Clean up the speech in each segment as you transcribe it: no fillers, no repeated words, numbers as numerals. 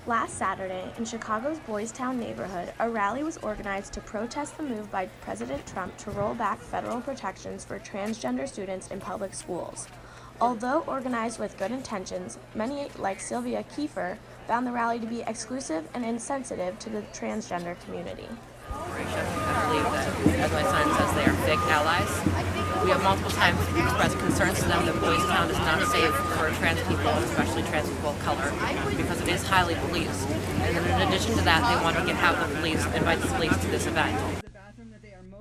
Last Saturday, in Chicago's Boys Town neighborhood, a rally was organized to protest the move by President Trump to roll back federal protections for transgender students in public schools. Although organized with good intentions, many, like Sylvia Kiefer, found the rally to be exclusive and insensitive to the transgender community. I believe that, as my son says, they are fake allies. We have multiple times expressed concerns to them that Boys Town is not safe for trans people, especially trans people of color, because it is highly policed. And then in addition to that, they want to have the police invite the police to this event.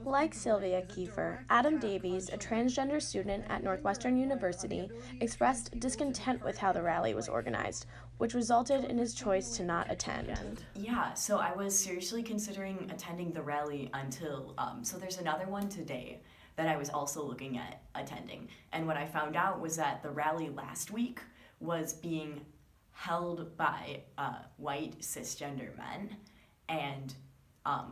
Like Sylvia Kiefer, Adam Davies, a transgender student at Northwestern University, expressed discontent with how the rally was organized, which resulted in his choice to not attend. Yeah, so I was seriously considering attending the rally until, so there's another one today that I was also looking at attending. And what I found out was that the rally last week was being held by white cisgender men. And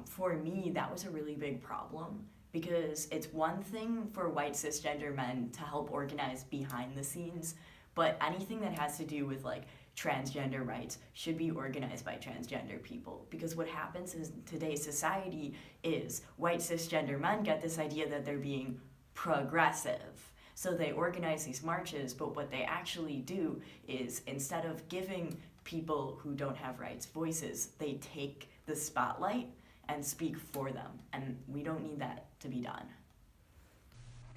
for me, that was a really big problem, because it's one thing for white cisgender men to help organize behind the scenes, but anything that has to do with like transgender rights should be organized by transgender people. Because what happens in today's society is white cisgender men get this idea that they're being progressive. So they organize these marches, but what they actually do is, instead of giving people who don't have rights voices, they take the spotlight and speak for them, and we don't need that to be done.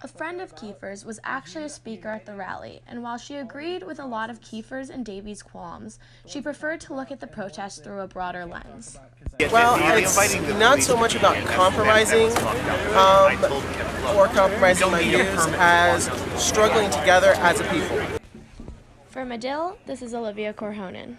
A friend of Kiefer's was actually a speaker at the rally, and while she agreed with a lot of Kiefer's and Davies' qualms, she preferred to look at the protest through a broader lens. Well, it's not so much about compromising or compromising my views as struggling together as a people. For Medill, this is Olivia Korhonen.